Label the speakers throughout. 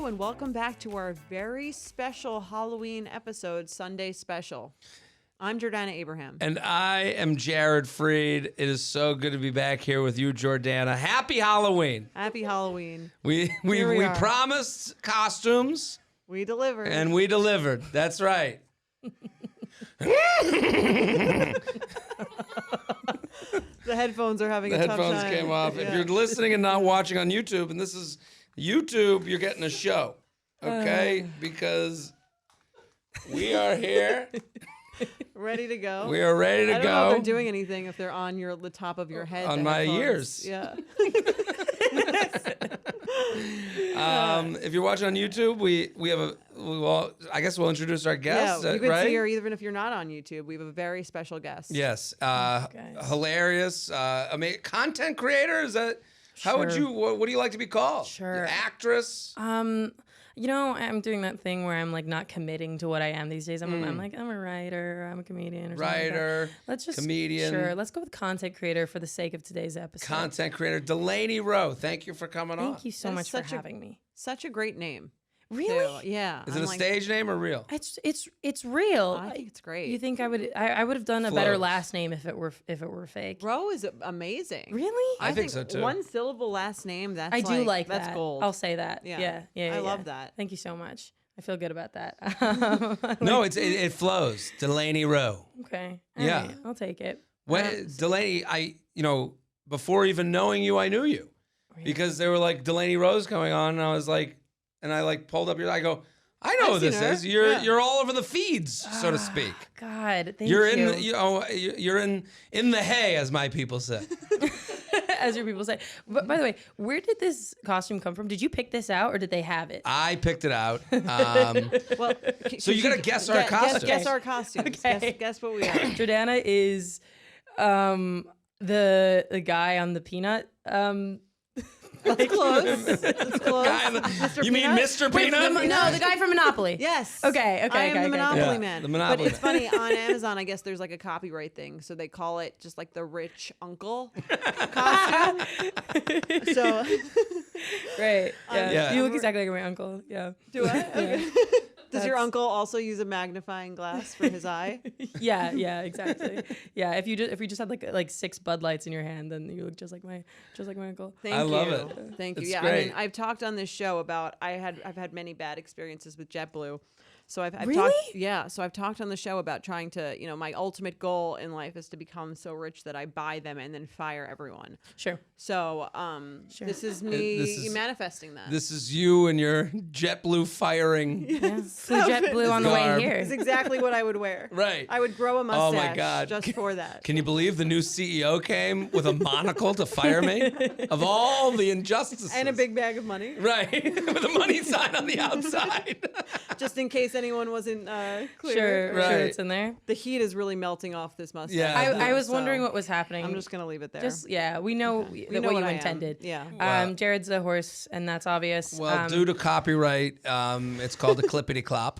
Speaker 1: and welcome back to our very special Halloween episode, Sunday Special. I'm Jordana Abraham.
Speaker 2: And I am Jared Freed. It is so good to be back here with you, Jordana. Happy Halloween.
Speaker 1: Happy Halloween.
Speaker 2: We promised costumes.
Speaker 1: We delivered.
Speaker 2: And we delivered. That's right.
Speaker 1: The headphones are having a tough time.
Speaker 2: The headphones came off.
Speaker 1: Yeah.
Speaker 2: If you're listening and not watching on YouTube, and this is YouTube, you're getting a show, okay? Because we are here.
Speaker 1: Ready to go.
Speaker 2: We are ready to go.
Speaker 1: I don't know if they're doing anything if they're on the top of your head.
Speaker 2: On my ears.
Speaker 1: Yeah.
Speaker 2: If you're watching on YouTube, I guess we'll introduce our guest.
Speaker 1: Yeah, you can
Speaker 2: right?
Speaker 1: see her even if you're not on YouTube. We have a very special guest.
Speaker 2: Yes, hilarious, content creator. Is that how would you? What do you like to be called?
Speaker 3: Sure,
Speaker 2: actress.
Speaker 3: I'm doing that thing where I'm like not committing to what I am these days. I'm like I'm a writer, I'm a comedian, or
Speaker 2: writer.
Speaker 3: Like let's just
Speaker 2: comedian.
Speaker 3: Sure, let's go with content creator for the sake of today's episode.
Speaker 2: Content creator, Delaney Rowe. Thank you for coming on.
Speaker 3: Thank you so much for having me.
Speaker 1: Such a great name.
Speaker 3: Really?
Speaker 1: Too. Yeah.
Speaker 2: Is it a stage name or real?
Speaker 3: It's real.
Speaker 1: I think it's great.
Speaker 3: You think I would have done a better last name if it were fake?
Speaker 1: Rowe is amazing.
Speaker 3: Really?
Speaker 2: I think so too.
Speaker 1: One syllable last name. That's
Speaker 3: I do like
Speaker 1: that's
Speaker 3: that.
Speaker 1: gold.
Speaker 3: I'll say that. Yeah.
Speaker 1: I love that.
Speaker 3: Thank you so much. I feel good about that.
Speaker 2: No, it flows. Delaney Rowe.
Speaker 3: Okay.
Speaker 2: All
Speaker 3: right. I'll take it.
Speaker 2: Delaney, before even knowing you, I knew you. Really? Because they were like Delaney Rowe's coming on, and I was like, I pulled up I go, I know who this is. You're all over the feeds, so to speak.
Speaker 3: God, thank you.
Speaker 2: You're in the hay, as my people say.
Speaker 3: As your people say. But by the way, where did this costume come from? Did you pick this out, or did they have it?
Speaker 2: I picked it out.
Speaker 1: Well,
Speaker 2: so you gotta guess our costumes.
Speaker 1: Guess our costumes.
Speaker 3: Okay.
Speaker 1: Guess what we are.
Speaker 3: Jordana is the guy on the peanut.
Speaker 1: That's close. That's close.
Speaker 2: You mean Mr. Peanut?
Speaker 3: No, the guy from Monopoly.
Speaker 1: Yes.
Speaker 3: Okay.
Speaker 1: I am the Monopoly Man.
Speaker 2: The Monopoly
Speaker 1: But it's funny, on Amazon, I guess there's like a copyright thing. So they call it just like the rich uncle costume. So.
Speaker 3: Right. Yeah. You look exactly like my uncle. Yeah.
Speaker 1: Do I? Okay. Does your uncle also use a magnifying glass for his eye?
Speaker 3: Yeah, exactly. Yeah, if you just had like 6 Bud Lights in your hand, then you look just like my uncle.
Speaker 1: Thank you.
Speaker 2: I love it.
Speaker 1: Thank you.
Speaker 2: It's
Speaker 1: Yeah,
Speaker 2: great.
Speaker 1: I mean, I've talked on this show about I've had many bad experiences with JetBlue. So I've
Speaker 3: really?
Speaker 1: I've talked on the show about trying to, my ultimate goal in life is to become so rich that I buy them and then fire everyone.
Speaker 3: Sure.
Speaker 1: So, this is me manifesting that.
Speaker 2: This is you and your JetBlue firing.
Speaker 3: Flew JetBlue on the way here.
Speaker 1: It's exactly what I would wear.
Speaker 2: Right.
Speaker 1: I would grow a mustache.
Speaker 2: Oh my God.
Speaker 1: Just for that.
Speaker 2: Can you believe the new CEO came with a monocle to fire me? Of all the injustices.
Speaker 1: And a big bag of money.
Speaker 2: Right. With a money sign on the outside.
Speaker 1: Just in case anyone wasn't clear.
Speaker 3: Sure,
Speaker 2: Right.
Speaker 3: sure, it's in there.
Speaker 1: The heat is really melting off this mustache.
Speaker 2: Yeah.
Speaker 3: I was wondering what was happening.
Speaker 1: I'm just gonna leave it there.
Speaker 3: We know what you intended.
Speaker 1: Yeah.
Speaker 3: Jared's a horse, and that's obvious.
Speaker 2: Well, due to copyright, it's called a clippity clop.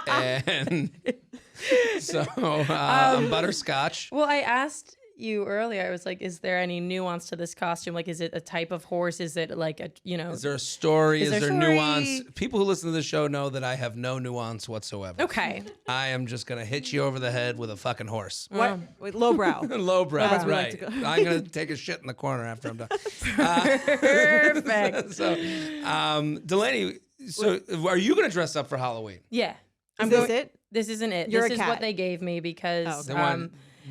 Speaker 2: And so I'm butterscotch.
Speaker 3: Well, I asked you earlier. I was like, "Is there any nuance to this costume? Like, is it a type of horse? Is it like a
Speaker 2: Is there a story? Is there
Speaker 3: story?
Speaker 2: nuance? People who listen to this show know that I have no nuance whatsoever.
Speaker 3: Okay.
Speaker 2: I am just gonna hit you over the head with a fucking horse.
Speaker 1: What? Wait, lowbrow.
Speaker 2: Lowbrow,
Speaker 1: As we like
Speaker 2: right?
Speaker 1: to go.
Speaker 2: I'm gonna take a shit in the corner after I'm done.
Speaker 3: Perfect.
Speaker 2: So, Delaney, are you gonna dress up for Halloween?
Speaker 3: Yeah.
Speaker 1: Is this it?
Speaker 3: This isn't it.
Speaker 1: You're
Speaker 3: this
Speaker 1: a
Speaker 3: is
Speaker 1: cat.
Speaker 3: what they gave me because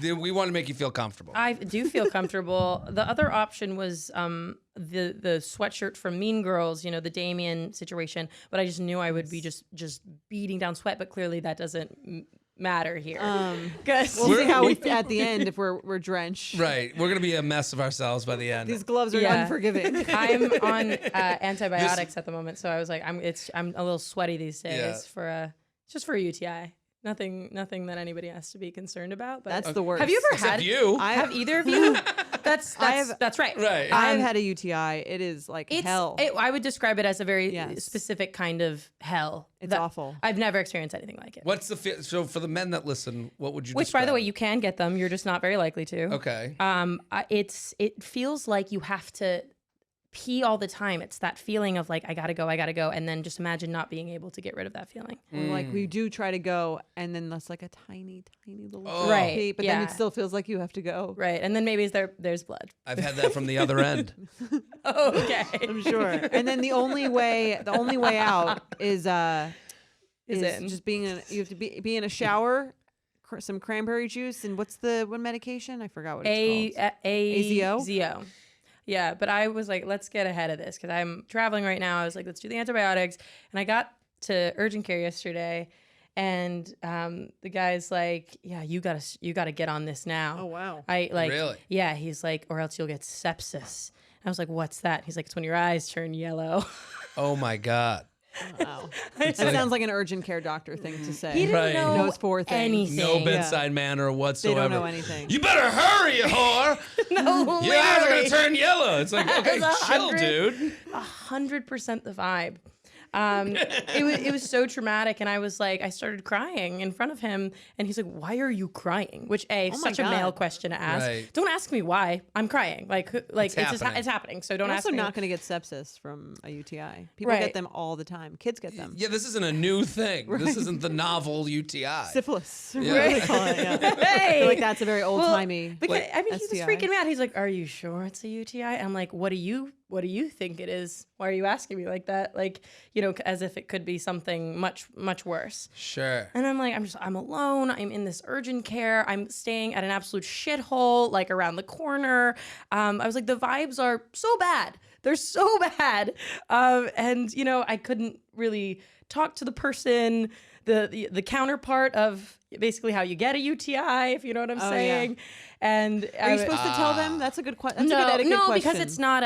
Speaker 2: We want to make you feel comfortable.
Speaker 3: I do feel comfortable. The other option was the sweatshirt from Mean Girls, the Damien situation, but I just knew I would be just beating down sweat, but clearly that doesn't matter here.
Speaker 1: We'll see how we at the end if we're drenched.
Speaker 2: Right. We're going to be a mess of ourselves by the end.
Speaker 1: These gloves are unforgiving.
Speaker 3: I'm on antibiotics at the moment, so I was like, I'm a little sweaty these days just for a UTI. Nothing that anybody has to be concerned about. But
Speaker 1: That's the worst.
Speaker 3: Have you ever
Speaker 2: Except
Speaker 3: had
Speaker 2: you?
Speaker 3: Have either of you? That's right.
Speaker 2: Right.
Speaker 1: I've had a UTI. It is like hell.
Speaker 3: I would describe it as a very specific kind of hell.
Speaker 1: It's awful.
Speaker 3: I've never experienced anything like it.
Speaker 2: What's so for the men that listen, what would you
Speaker 3: Which,
Speaker 2: describe?
Speaker 3: by the way, you can get them. You're just not very likely to.
Speaker 2: Okay.
Speaker 3: It feels like you have to pee all the time. It's that feeling of like, I gotta go. And then just imagine not being able to get rid of that feeling.
Speaker 1: Or like we do try to go, and then that's like a tiny little
Speaker 3: Right,
Speaker 1: pee, but then it still feels like you have to go.
Speaker 3: Right. And then maybe there's blood.
Speaker 2: I've had that from the other end.
Speaker 3: Oh, okay.
Speaker 1: I'm sure. And then the only way out is just being you have to be in a shower, some cranberry juice, and what's the one medication? I forgot what it's called.
Speaker 3: AZO. Yeah, but I was like, let's get ahead of this because I'm traveling right now. I was like, let's do the antibiotics. And I got to urgent care yesterday, and the guy's like, yeah, you gotta get on this now.
Speaker 1: Oh, wow.
Speaker 2: Really?
Speaker 3: Yeah, he's like, or else you'll get sepsis. I was like, what's that? He's like, it's when your eyes turn yellow.
Speaker 2: Oh my God.
Speaker 1: Wow. That sounds like an urgent care doctor thing to say.
Speaker 3: He didn't know
Speaker 1: knows 4 things.
Speaker 3: anything.
Speaker 2: No bedside manner whatsoever.
Speaker 1: They don't know anything.
Speaker 2: You better hurry, you whore.
Speaker 3: No,
Speaker 2: Your eyes are
Speaker 3: literally.
Speaker 2: gonna turn yellow. It's like, okay,
Speaker 3: It's
Speaker 2: chill, dude.
Speaker 3: 100% the vibe. It was so traumatic, and I was like, I started crying in front of him, and he's like, "Why are you crying?" Which such a male question to ask.
Speaker 2: Right.
Speaker 3: Don't ask me why I'm crying. It's happening. So don't
Speaker 1: You're
Speaker 3: ask
Speaker 1: also
Speaker 3: me.
Speaker 1: not going to get sepsis from a UTI. People get them all the time. Kids get them.
Speaker 2: Yeah, this isn't a new thing. This isn't the novel UTI.
Speaker 1: Syphilis.
Speaker 2: Yeah.
Speaker 1: Really call it, yeah. I
Speaker 3: Hey,
Speaker 1: feel like that's a very old-timey
Speaker 3: because, I mean, he was
Speaker 1: STI.
Speaker 3: freaking me out. He's like, "Are you sure it's a UTI?" I'm like, "What do you think it is? Why are you asking me like that? Like, as if it could be something much, much worse."
Speaker 2: Sure.
Speaker 3: And I'm like, I'm alone. I'm in this urgent care. I'm staying at an absolute shithole, like around the corner. I was like, the vibes are so bad. They're so bad. And I couldn't really talk to the person, the counterpart of basically how you get a UTI, if you know what I'm saying. And
Speaker 1: Are you supposed to tell them? That's a good question. That's a good etiquette question.
Speaker 3: because it's not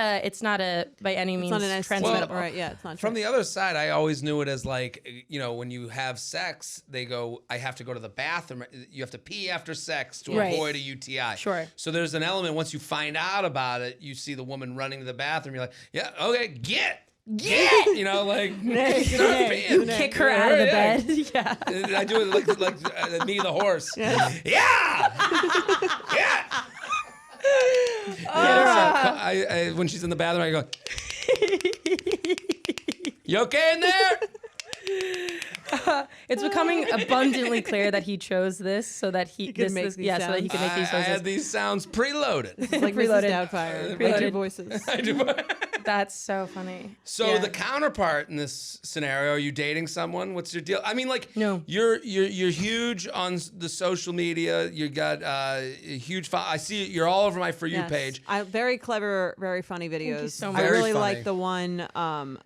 Speaker 3: a by any means
Speaker 1: It's not an
Speaker 3: transmittable.
Speaker 1: Right, yeah, it's not
Speaker 2: From the other side, I always knew it as like, when you have sex, they go, I have to go to the bathroom. You have to pee after sex to
Speaker 3: Right.
Speaker 2: avoid a UTI.
Speaker 3: Sure.
Speaker 2: So there's an element, once you find out about it, you see the woman running to the bathroom. You're like, yeah, okay, get. Like, start peeing.
Speaker 3: Kick her out of the bed. Yeah.
Speaker 2: I do it like me, the horse. Yeah. I when she's in the bathroom, I go, you okay in there?
Speaker 3: It's becoming abundantly clear that he chose this so that he
Speaker 1: could make these
Speaker 3: so that he could make these
Speaker 2: I had
Speaker 3: choices.
Speaker 2: these sounds preloaded.
Speaker 1: It's like
Speaker 3: Preloaded.
Speaker 1: Mrs. Doubtfire.
Speaker 3: Preloaded.
Speaker 1: Like your voices.
Speaker 2: I do.
Speaker 3: That's so funny.
Speaker 2: So
Speaker 3: Yeah.
Speaker 2: the counterpart in this scenario, are you dating someone? What's your deal? I mean, like,
Speaker 3: No.
Speaker 2: you're huge on the social media. You got a huge. I see you're all over my For You
Speaker 1: Yes.
Speaker 2: page.
Speaker 1: Very clever, very funny videos.
Speaker 3: you so
Speaker 1: I
Speaker 3: much.
Speaker 2: Very
Speaker 1: really
Speaker 2: funny.
Speaker 1: like the one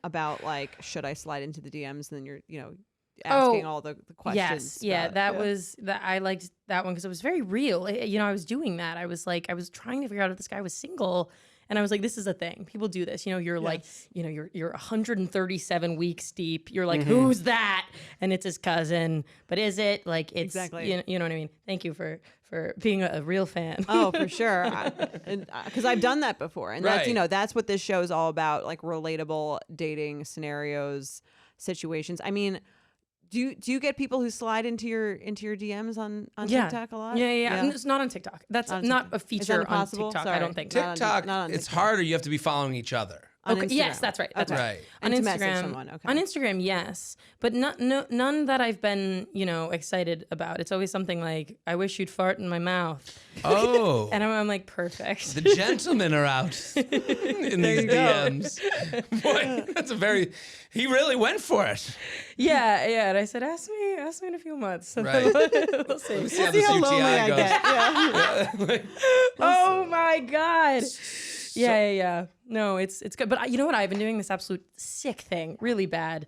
Speaker 1: about like, should I slide into the DMs? And then you're asking all the questions.
Speaker 3: Yes, yeah,
Speaker 1: about it.
Speaker 3: was that I liked that one because it was very real. I was doing that. I was trying to figure out if this guy was single. And I was like, this is a thing. People do this. You're like, you're 137 weeks deep. You're like, who's that? And it's his cousin. But is it? Like, it's,
Speaker 1: Exactly.
Speaker 3: You know what I mean? Thank you for being a real fan.
Speaker 1: Oh, for sure. Because I've done that before. And
Speaker 2: Right.
Speaker 1: that's what this show is all about, like relatable dating scenarios, situations. I mean, do you get people who slide into your DMs on TikTok a lot?
Speaker 3: Yeah. It's not on TikTok. That's
Speaker 1: On
Speaker 3: not
Speaker 1: TikTok.
Speaker 3: a
Speaker 1: Is that
Speaker 3: feature on
Speaker 1: impossible?
Speaker 3: TikTok,
Speaker 1: Sorry.
Speaker 3: I don't think.
Speaker 1: Not on
Speaker 2: TikTok,
Speaker 1: not on
Speaker 2: it's
Speaker 1: TikTok.
Speaker 2: harder. You have to be following each other.
Speaker 1: On
Speaker 3: Okay,
Speaker 1: Instagram.
Speaker 3: yes, that's right. That's
Speaker 1: Okay.
Speaker 3: right.
Speaker 2: Right.
Speaker 3: On
Speaker 1: And to message
Speaker 3: Instagram,
Speaker 1: someone, okay.
Speaker 3: on Instagram, yes, but none that I've been, excited about. It's always something like, "I wish you'd fart in my mouth,"
Speaker 2: Oh.
Speaker 3: and I'm like, perfect.
Speaker 2: The gentlemen are out in these
Speaker 1: you go.
Speaker 2: DMs. Boy, that's he really went for it.
Speaker 3: yeah. And I said, ask me in a few months. And
Speaker 2: Right.
Speaker 3: we'll see.
Speaker 2: Let's see how
Speaker 1: See
Speaker 2: this
Speaker 1: how
Speaker 2: UTI
Speaker 1: lonely I
Speaker 2: goes.
Speaker 1: get. Yeah.
Speaker 2: Like,
Speaker 3: Oh my god. Yeah. No, it's good. But you know what? I've been doing this absolute sick thing, really bad.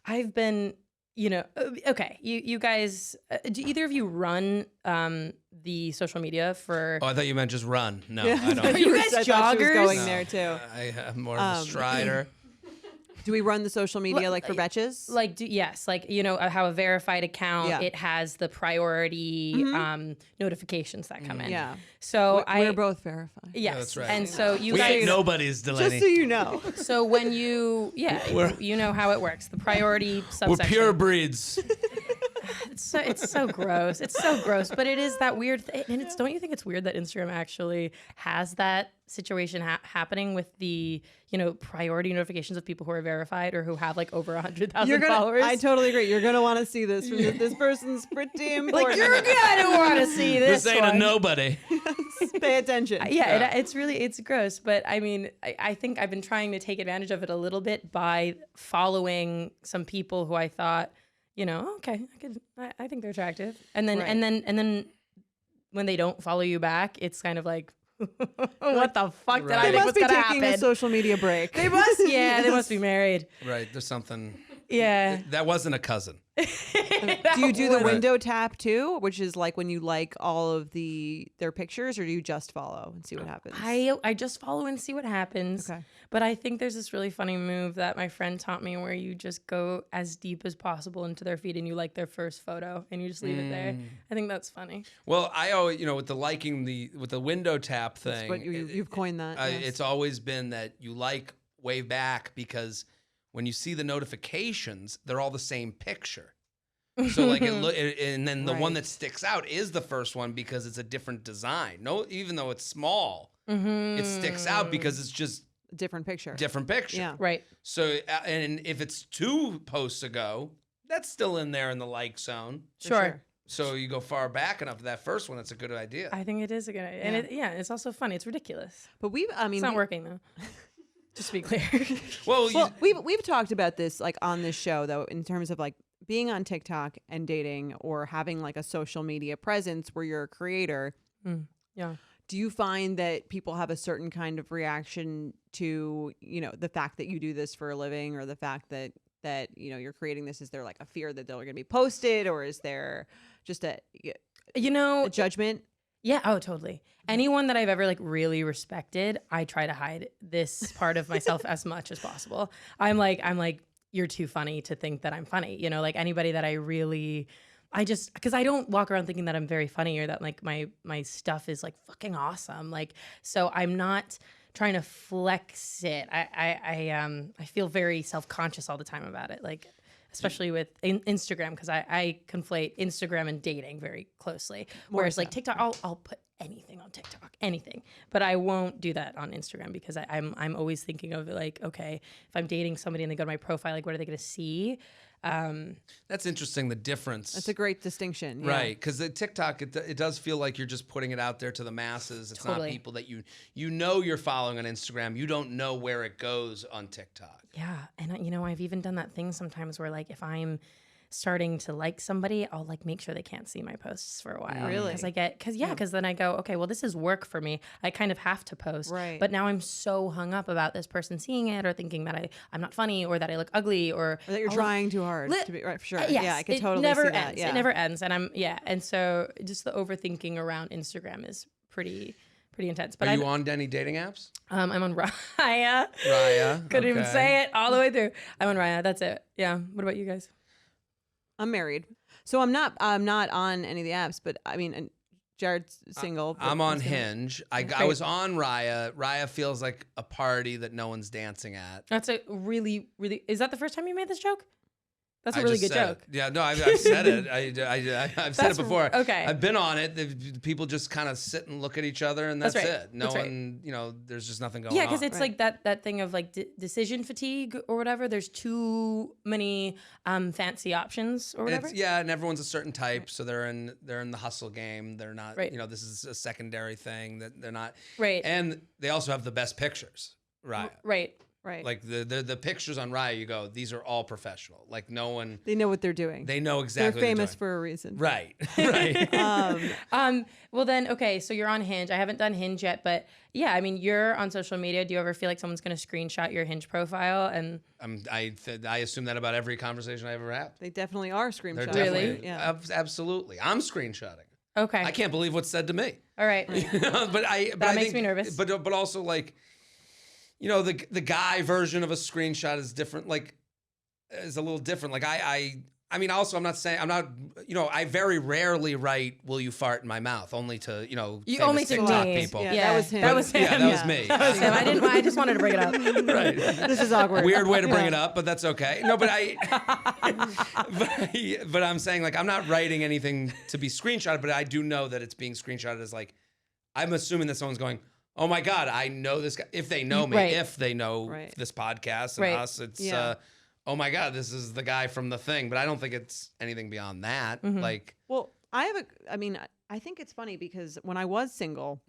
Speaker 3: I've been, okay. You guys, do either of you run the social media for?
Speaker 2: oh, I thought you meant just run. No,
Speaker 1: Yeah.
Speaker 2: I don't.
Speaker 3: Are you guys
Speaker 1: I thought she was
Speaker 3: joggers?
Speaker 1: going
Speaker 2: No.
Speaker 1: there too.
Speaker 2: I am more of a strider.
Speaker 1: Do we run the social media like for betches?
Speaker 3: Like, yes, like, how a verified account,
Speaker 1: Yeah.
Speaker 3: it has the priority notifications that come in.
Speaker 1: Yeah.
Speaker 3: So
Speaker 1: We're both verified.
Speaker 3: yes.
Speaker 2: That's right.
Speaker 3: And so you
Speaker 2: We
Speaker 3: guys,
Speaker 2: ain't nobody's, Delaney.
Speaker 1: Just so you know.
Speaker 3: so when you know how it works, the priority
Speaker 2: We're
Speaker 3: subsection.
Speaker 2: pure breeds.
Speaker 3: It's so gross. It's so gross, but it is that weird thing. And don't you think it's weird that Instagram actually has that situation happening with the, priority notifications of people who are verified or who have like over 100,000 followers?
Speaker 1: I totally agree. You're gonna want to see this from this person's pretty important.
Speaker 3: Like you're gonna want to see this.
Speaker 2: This ain't a nobody.
Speaker 1: Pay attention.
Speaker 3: It's gross. But I mean, I think I've been trying to take advantage of it a little bit by following some people who I thought, okay, I think they're attractive. And then, and then when they don't follow you back, it's kind of like, what the fuck did I think was gonna happen?
Speaker 1: They must be taking a social media break.
Speaker 3: They must, they must be married.
Speaker 2: Right, there's something.
Speaker 3: Yeah.
Speaker 2: That wasn't a cousin.
Speaker 1: Do you do the window tap too, which is like when you like all of their pictures, or do you just follow and see what happens?
Speaker 3: I just follow and see what happens.
Speaker 1: Okay.
Speaker 3: But I think there's this really funny move that my friend taught me where you just go as deep as possible into their feed and you like their first photo and you just leave it there. I think that's funny.
Speaker 2: Well, I always, with the liking with the window tap thing,
Speaker 1: but you've coined that. Yes.
Speaker 2: It's always been that you like way back because when you see the notifications, they're all the same picture. So like and then the one that sticks out is the first one because it's a different design. No, even though it's small, it sticks out because it's just
Speaker 1: different picture.
Speaker 2: Yeah.
Speaker 3: Right.
Speaker 2: So and if it's 2 posts ago, that's still in there in the like zone.
Speaker 3: Sure.
Speaker 2: So you go far back enough. That first one, that's a good idea.
Speaker 3: I think it is a good idea, and it's also funny. It's ridiculous.
Speaker 1: But it's
Speaker 3: not working though. Just to be clear.
Speaker 2: Well,
Speaker 1: we've talked about this like on this show though, in terms of like being on TikTok and dating or having like a social media presence where you're a creator.
Speaker 3: Yeah.
Speaker 1: Do you find that people have a certain kind of reaction to, the fact that you do this for a living, or the fact that you're creating this? Is there like a fear that they're going to be posted, or is there just a judgment?
Speaker 3: Yeah. Oh, totally. Anyone that I've ever like really respected, I try to hide this part of myself as much as possible. I'm like, you're too funny to think that I'm funny. Like anybody that I really, because I don't walk around thinking that I'm very funny or that like my stuff is like fucking awesome. Like, so I'm not trying to flex it. I feel very self-conscious all the time about it. Like, especially with Instagram, because I conflate Instagram and dating very closely. Whereas like TikTok, I'll put anything on TikTok, anything, but I won't do that on Instagram because I'm always thinking of like, okay, if I'm dating somebody and they go to my profile, like what are they going to see?
Speaker 2: That's interesting. The difference.
Speaker 1: That's a great distinction,
Speaker 2: right? Because the TikTok, it does feel like you're just putting it out there to the masses. It's not people that you're following on Instagram. You don't know where it goes on TikTok.
Speaker 3: Yeah, and I've even done that thing sometimes where like if I'm starting to like somebody, I'll like make sure they can't see my posts for a while.
Speaker 1: Really?
Speaker 3: Because then I go, okay, well, this is work for me. I kind of have to post.
Speaker 1: Right.
Speaker 3: But now I'm so hung up about this person seeing it or thinking that I'm not funny or that I look ugly or
Speaker 1: that you're trying too hard to be right. For sure.
Speaker 3: Yes,
Speaker 1: yeah, I could totally
Speaker 3: never
Speaker 1: see that.
Speaker 3: ends.
Speaker 1: Yeah.
Speaker 3: It never ends. And and so just the overthinking around Instagram is pretty intense. But
Speaker 2: are you on any dating apps?
Speaker 3: I'm on Raya. Couldn't even say it all the way through. I'm on Raya. That's it. Yeah. What about you guys?
Speaker 1: I'm married, so I'm not on any of the apps. But I mean, Jared's single.
Speaker 2: I'm on Hinge. I was on Raya. Raya feels like a party that no one's dancing at.
Speaker 3: That's a really, really. Is that the first time you made this joke? That's a really good joke.
Speaker 2: Yeah, no, I've said it. I've said it before.
Speaker 3: Okay.
Speaker 2: I've been on it. The people just kind of sit and look at each other, and that's it. No
Speaker 3: that's
Speaker 2: one, there's just nothing going on.
Speaker 3: Yeah, because it's like that thing of like decision fatigue or whatever. There's too many fancy options or whatever.
Speaker 2: And everyone's a certain type, so they're in the hustle game. They're not, this is a secondary thing that they're not.
Speaker 3: Right.
Speaker 2: And they also have the best pictures. Right.
Speaker 1: Right.
Speaker 2: Like the pictures on Raya, you go, these are all professional. Like no one.
Speaker 1: They know what they're doing.
Speaker 2: They know exactly.
Speaker 1: They're famous for a reason.
Speaker 2: Right. Right.
Speaker 3: Well then, okay, so you're on Hinge. I haven't done Hinge yet, but yeah, I mean, you're on social media. Do you ever feel like someone's going to screenshot your Hinge profile? And
Speaker 2: I assume that about every conversation I ever have.
Speaker 1: They definitely are screenshotting.
Speaker 3: Really?
Speaker 1: Yeah.
Speaker 2: Absolutely. I'm screenshotting.
Speaker 3: Okay.
Speaker 2: I can't believe what's said to me.
Speaker 3: All right.
Speaker 2: That
Speaker 3: makes me nervous.
Speaker 2: But also like. The guy version of a screenshot is different. Like, is a little different. Like I I mean, also, I'm not, I very rarely write, "Will you fart in my mouth?" Only to,
Speaker 3: only to
Speaker 2: TikTok
Speaker 3: me.
Speaker 2: people.
Speaker 1: Yeah, that was him.
Speaker 3: That was him.
Speaker 2: Yeah, that was me.
Speaker 3: That was him. I just wanted to bring it up.
Speaker 2: Right.
Speaker 1: This is awkward.
Speaker 2: Weird way to bring it up, but that's okay. No, but but I'm saying, like, I'm not writing anything to be screenshotted, but I do know that it's being screenshotted as, like, I'm assuming that someone's going, "Oh my God, I know this guy." If they know me, if they know this podcast and us, it's, oh my God, this is the guy from The Thing. But I don't think it's anything beyond that. Like,
Speaker 1: well, I think it's funny because when I was single,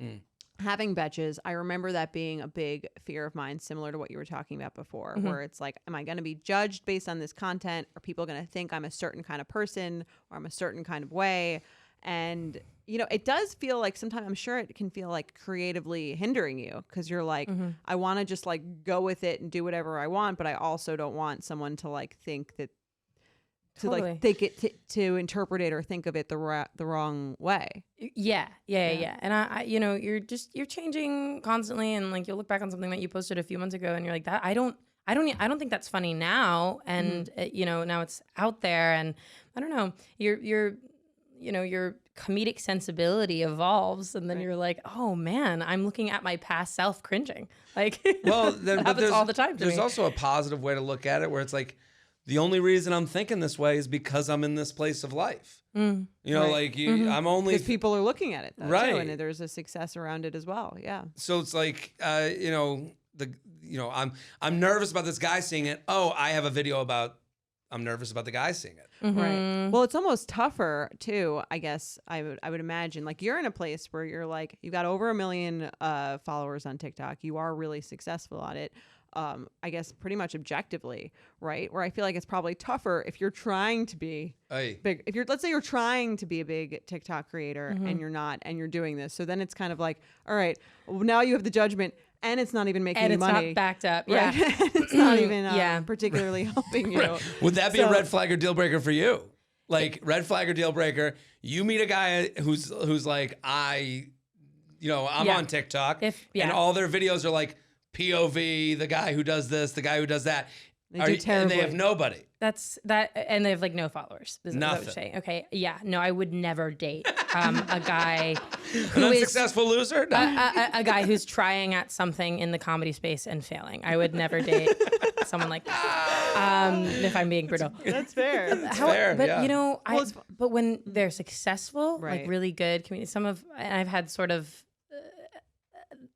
Speaker 1: having betches, I remember that being a big fear of mine, similar to what you were talking about before, where it's like, am I going to be judged based on this content? Are people going to think I'm a certain kind of person or I'm a certain kind of way? And, it does feel like sometimes, I'm sure it can feel like creatively hindering you because you're like, I want to just like go with it and do whatever I want, but I also don't want someone to like think that, like think it to interpret it or think of it the wrong way.
Speaker 3: Yeah. And I you're changing constantly, and like you'll look back on something that you posted a few months ago, and you're like, I don't think that's funny now, and now it's out there, and I don't know, your comedic sensibility evolves, and then you're like, oh man, I'm looking at my past self cringing. Like,
Speaker 2: well,
Speaker 3: that happens all the time to
Speaker 2: there's
Speaker 3: me.
Speaker 2: also a positive way to look at it, where it's like, the only reason I'm thinking this way is because I'm in this place of life. I'm only
Speaker 1: because people are looking at it, though,
Speaker 2: right,
Speaker 1: too, and there's a success around it as well. Yeah.
Speaker 2: So it's like, I'm nervous about this guy seeing it. Oh, I have a video about. I'm nervous about the guy seeing it.
Speaker 1: Right. Well, it's almost tougher too, I guess. I would imagine. Like, you're in a place where you're like, you got over 1 million followers on TikTok. You are really successful at it. I guess pretty much objectively, right? Where I feel like it's probably tougher if you're trying to be big. If let's say you're trying to be a big TikTok creator and you're not, and you're doing this. So then it's kind of like, all right, well, now you have the judgment, and it's not even making
Speaker 3: and
Speaker 1: you
Speaker 3: it's
Speaker 1: money.
Speaker 3: not backed up.
Speaker 1: Right?
Speaker 3: Yeah.
Speaker 1: It's not even particularly helping you.
Speaker 2: Right. Would that be a red flag or deal breaker for you? Like, red flag or deal breaker? You meet a guy who's like, I'm on TikTok, and all their videos are like POV, the guy who does this, the guy who does that.
Speaker 1: They do terribly.
Speaker 2: And they have nobody.
Speaker 3: That's that, and they have like no followers. Is
Speaker 2: Nothing.
Speaker 3: what you're saying. Okay, yeah, no, I would never date a guy
Speaker 2: An unsuccessul loser. No.
Speaker 3: a guy who's trying at something in the comedy space and failing. I would never date someone like that. If I'm being brutal,
Speaker 1: That's fair.
Speaker 2: Fair,
Speaker 3: but
Speaker 2: yeah.
Speaker 3: but when they're successful,
Speaker 1: Right.
Speaker 3: like really good comedians, and I've had sort of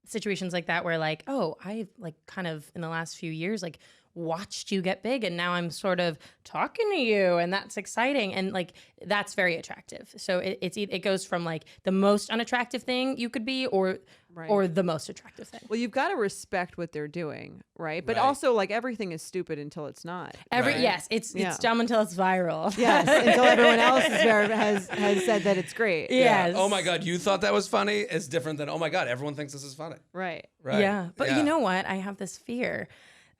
Speaker 3: situations like that where like, oh, I've like kind of in the last few years like watched you get big, and now I'm sort of talking to you, and that's exciting, and like that's very attractive. So it goes from like the most unattractive thing you could be, or the most attractive thing.
Speaker 1: Well, you've got to respect what they're doing, right? But
Speaker 2: Right.
Speaker 1: also, like, everything is stupid until it's not.
Speaker 2: Right.
Speaker 3: Yes, it's dumb until it's viral.
Speaker 1: Yes, until everyone else has said that it's great.
Speaker 3: Yes.
Speaker 2: Oh my God, you thought that was funny? It's different than, oh my God, everyone thinks this is funny.
Speaker 1: Right.
Speaker 2: Right.
Speaker 3: Yeah, but you know what? I have this fear.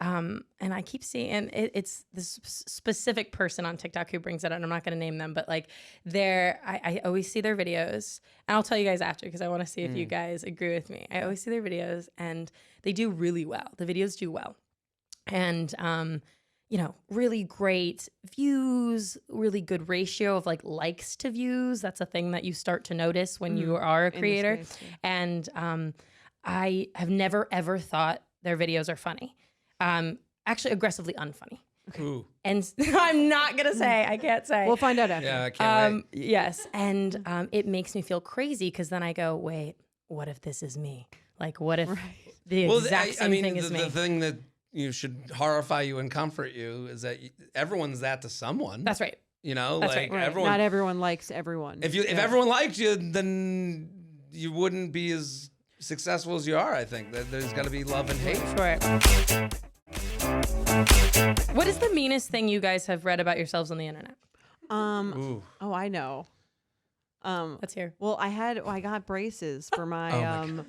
Speaker 3: And I keep seeing, and it's this specific person on TikTok who brings it up, and I'm not going to name them, but like I always see their videos, and I'll tell you guys after because I want to see if you guys agree with me. I always see their videos, and they do really well. The videos do well, and really great views, really good ratio of like likes to views. That's a thing that you start to notice when you are a creator.
Speaker 1: space, yeah.
Speaker 3: And I have never ever thought their videos are funny. Actually aggressively unfunny.
Speaker 2: Ooh.
Speaker 3: And I'm not going to say, I can't say.
Speaker 1: We'll find out after.
Speaker 2: Yeah, I can't wait.
Speaker 3: Yes. And it makes me feel crazy because then I go, wait, what if this is me? Like, what if the exact same thing is me?
Speaker 2: The thing that you should horrify you and comfort you is that everyone's that to someone.
Speaker 3: That's right.
Speaker 2: That's
Speaker 3: That's
Speaker 2: like
Speaker 3: right.
Speaker 2: everyone.
Speaker 1: Not everyone likes everyone.
Speaker 2: If everyone liked you, then you wouldn't be as successful as you are. I think that there's got to be love and hate.
Speaker 3: Sure. What is the meanest thing you guys have read about yourselves on the internet?
Speaker 2: Ooh.
Speaker 1: Oh, I know.
Speaker 3: Let's hear.
Speaker 1: Well, I got braces for my
Speaker 2: Oh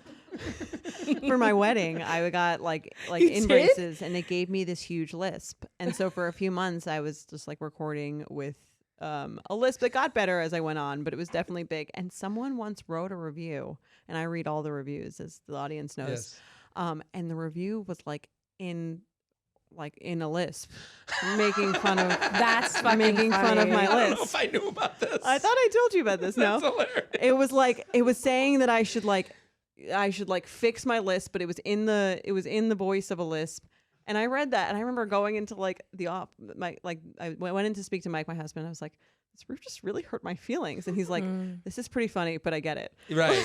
Speaker 1: for my wedding. I got like in braces, and it gave me this huge lisp. And so for a few months, I was just like recording with a lisp that got better as I went on, but it was definitely big. And someone once wrote a review, and I read all the reviews, as the audience knows.
Speaker 2: Yes.
Speaker 1: And the review was like in like in a lisp, making fun of
Speaker 3: That's fucking
Speaker 1: making fun of my
Speaker 2: I don't know
Speaker 1: lisp.
Speaker 2: if I knew about this.
Speaker 1: I thought I told you about this. No,
Speaker 2: That's hilarious.
Speaker 1: it was saying that I should fix my lisp, but it was in the voice of a lisp. And I read that, and I remember going into I went in to speak to Mike, my husband. I was like, this roof just really hurt my feelings. And he's like, this is pretty funny, but I get it.
Speaker 2: Right.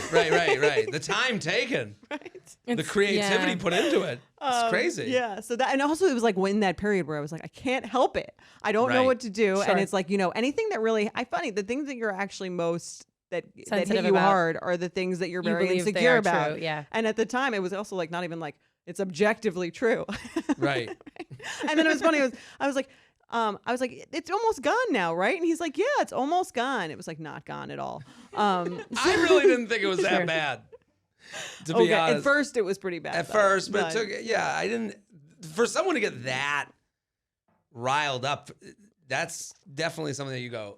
Speaker 2: The time taken,
Speaker 1: Right.
Speaker 2: the creativity put into it. It's crazy.
Speaker 1: Yeah. So that, and also it was like in that period where I was like, I can't help it. I don't know
Speaker 2: Right.
Speaker 1: what to do.
Speaker 3: Sure.
Speaker 1: And it's like, anything that really, the things that you're actually most that hit
Speaker 3: Sensitive
Speaker 1: you
Speaker 3: about.
Speaker 1: hard are the things that you're
Speaker 3: You
Speaker 1: very
Speaker 3: believe they
Speaker 1: insecure
Speaker 3: are
Speaker 1: about.
Speaker 3: true, yeah.
Speaker 1: And at the time, it was also like not even like it's objectively true.
Speaker 2: Right.
Speaker 1: And then it was funny. I was like, it's almost gone now, right? And he's like, yeah, it's almost gone. It was like not gone at all.
Speaker 2: I really didn't think it was that
Speaker 3: Sure.
Speaker 2: bad. To be honest,
Speaker 1: at first it was pretty bad.
Speaker 2: At first, but it took. Yeah, I didn't. For someone to get that riled up, that's definitely something that you go,